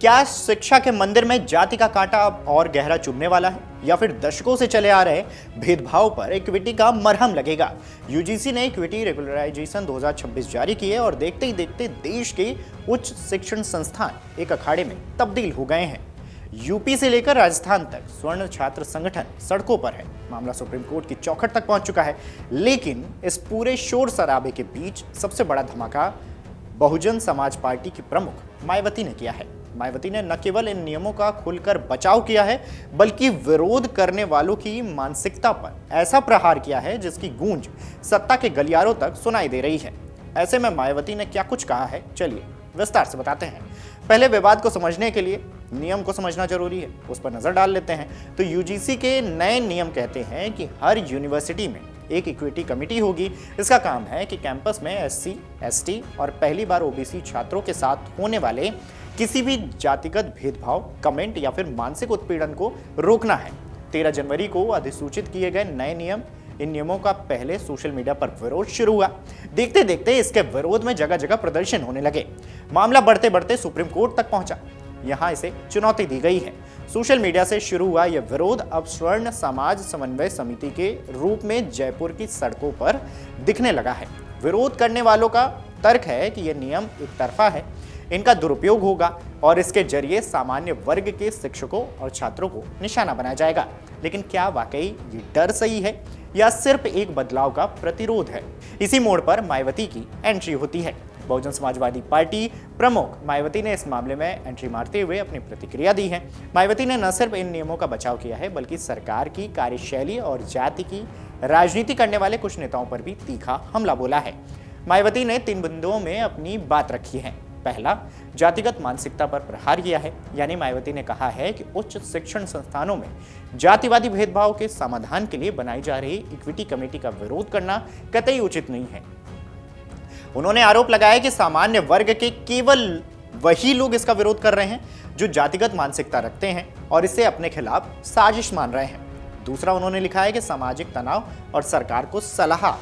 क्या शिक्षा के मंदिर में जाति का कांटा अब और गहरा चुभने वाला है, या फिर दशकों से चले आ रहे भेदभाव पर इक्विटी का मरहम लगेगा? यूजीसी ने इक्विटी रेगुलराइजेशन 2026 जारी की है और देखते ही देखते देश के उच्च शिक्षण संस्थान एक अखाड़े में तब्दील हो गए हैं। यूपी से लेकर राजस्थान तक स्वर्ण छात्र संगठन सड़कों पर है। मामला सुप्रीम कोर्ट की चौखट तक पहुंच चुका है। लेकिन इस पूरे शोर शराबे के बीच सबसे बड़ा धमाका बहुजन समाज पार्टी की प्रमुख मायावती ने किया है। मायावती ने न केवल इन नियमों का खुलकर बचाव किया है, बल्कि विरोध करने वालों की मानसिकता पर ऐसा प्रहार किया है जिसकी गूंज सत्ता के गलियारों तक सुनाई दे रही है। ऐसे में मायावती ने क्या कुछ कहा है, चलिए विस्तार से बताते हैं। पहले विवाद को समझने के लिए नियम को समझना जरूरी है, उस पर नजर डाल लेते हैं। तो यूजीसी के नए नियम कहते हैं कि हर यूनिवर्सिटी में एक इक्विटी कमेटी होगी। इसका काम है कि कैंपस में एससी, एसटी और पहली बार ओबीसी छात्रों के साथ होने वाले किसी भी जातिगत भेदभाव, कमेंट या फिर मानसिक उत्पीड़न को रोकना है। 13 जनवरी को अधिसूचित किए गए नए नियम, इन नियमों का पहले सोशल मीडिया पर विरोध शुरू हुआ। देखते देखते इसके विरोध में जगह जगह प्रदर्शन होने लगे। मामला बढ़ते बढ़ते सुप्रीम कोर्ट तक पहुंचा। यहां इसे चुनौती दी गई है। सोशल मीडिया से शुरू हुआ यह विरोध अब स्वर्ण समाज समन्वय समिति के रूप में जयपुर की सड़कों पर दिखने लगा है। विरोध करने वालों का तर्क है कि यह नियम एक तरफा है, इनका दुरुपयोग होगा और इसके जरिए सामान्य वर्ग के शिक्षकों और छात्रों को निशाना बनाया जाएगा। लेकिन क्या वाकई ये डर सही है या सिर्फ एक बदलाव का प्रतिरोध है? इसी मोड़ पर मायावती की एंट्री होती है। बहुजन समाजवादी पार्टी प्रमुख मायावती ने इस मामले में एंट्री मारते हुए अपनी प्रतिक्रिया दी है। मायावती ने न सिर्फ इन नियमों का बचाव किया है, बल्कि सरकार की कार्यशैली और जाति की राजनीति करने वाले कुछ नेताओं पर भी तीखा हमला बोला है। मायावती ने 3 बिंदुओं में अपनी बात रखी है। पहला, जातिगत मानसिकता पर प्रहार किया है। यानी मायावती ने कहा है कि उच्च शिक्षण संस्थानों में जातिवादी भेदभाव के समाधान के लिए बनाई जा रही इक्विटी कमेटी का विरोध करना कतई उचित नहीं है। उन्होंने आरोप लगाया कि सामान्य वर्ग के केवल वही लोग इसका विरोध कर रहे हैं जो जातिगत मानसिकता रखते हैं और इसे अपने खिलाफ साजिश मान रहे हैं। दूसरा, उन्होंने लिखा है कि सामाजिक तनाव और सरकार को सलाह,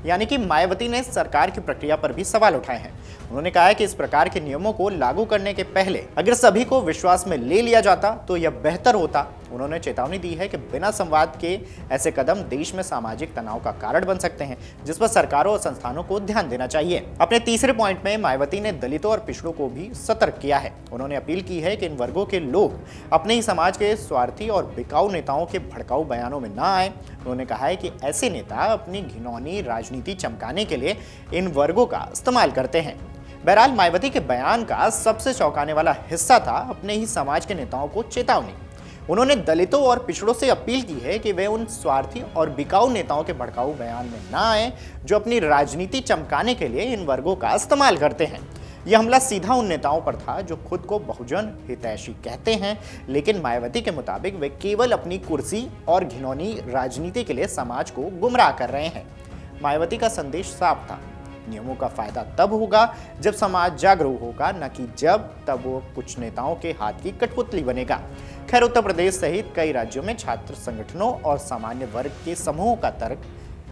यानी कि मायावती ने सरकार की प्रक्रिया पर भी सवाल उठाए हैं। उन्होंने कहा है कि इस प्रकार के नियमों को लागू करने के पहले अगर सभी को विश्वास में ले लिया जाता तो यह बेहतर होता। उन्होंने चेतावनी दी है कि बिना संवाद के ऐसे कदम देश में सामाजिक तनाव का कारण बन सकते हैं, जिस पर सरकारों और संस्थानों को ध्यान देना चाहिए। अपने तीसरे पॉइंट में मायावती ने दलितों और पिछड़ों को भी सतर्क किया है। उन्होंने अपील की है कि इन वर्गों के लोग अपने ही समाज के स्वार्थी और बिकाऊ नेताओं के भड़काऊ बयानों में ना आए। उन्होंने कहा है कि ऐसे नेता अपनी घिनौनी राजनीति चमकाने के लिए इन वर्गों का इस्तेमाल करते हैं। बहरहाल, मायावती के बयान का सबसे चौंकाने वाला हिस्सा था अपने ही समाज के नेताओं को चेतावनी। उन्होंने दलितों और पिछड़ों से अपील की है कि वे उन स्वार्थी और बिकाऊ नेताओं के भड़काऊ बयान में ना आए जो अपनी राजनीति चमकाने के लिए इन वर्गों का इस्तेमाल करते हैं। यह हमला सीधा उन नेताओं पर था जो खुद को बहुजन हितैषी कहते हैं, लेकिन मायावती के मुताबिक वे केवल अपनी कुर्सी और घिनौनी राजनीति के लिए समाज को गुमराह कर रहे हैं। मायावती का संदेश साफ था, नियमों का फायदा तब होगा जब समाज जागरूक होगा, न कि जब तब वो कुछ नेताओं के हाथ की कठपुतली बनेगा। खैर, उत्तर प्रदेश सहित कई राज्यों में छात्र संगठनों और सामान्य वर्ग के समूहों का तर्क,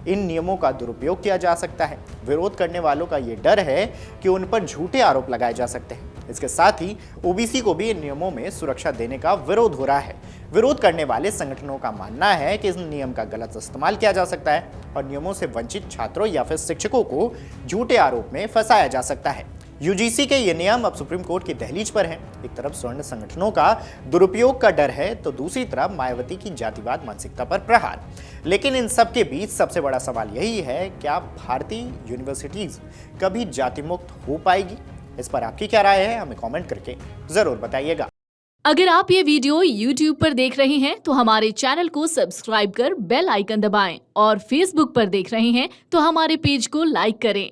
इन नियमों का दुरुपयोग किया जा सकता है। विरोध करने वालों का ये डर है कि उन पर झूठे आरोप लगाए जा सकते हैं। इसके साथ ही ओबीसी को भी इन नियमों में सुरक्षा देने का विरोध हो रहा है। विरोध करने वाले संगठनों का मानना है कि इस नियम का गलत इस्तेमाल किया जा सकता है और नियमों से वंचित छात्रों या फिर शिक्षकों को झूठे आरोप में फंसाया जा सकता है। यूजीसी के ये नियम अब सुप्रीम कोर्ट की दहलीज पर हैं। एक तरफ स्वर्ण संगठनों का दुरुपयोग का डर है, तो दूसरी तरफ मायावती की जातिवाद मानसिकता पर प्रहार। लेकिन इन सब के बीच सबसे बड़ा सवाल यही है, क्या भारतीय यूनिवर्सिटीज कभी जाति मुक्त हो पाएगी? इस पर आपकी क्या राय है, हमें कमेंट करके जरूर बताइएगा। अगर आप ये वीडियो YouTube पर देख रहे हैं तो हमारे चैनल को सब्सक्राइब कर बेल आइकन दबाएं और Facebook पर देख रहे हैं तो हमारे पेज को लाइक करें।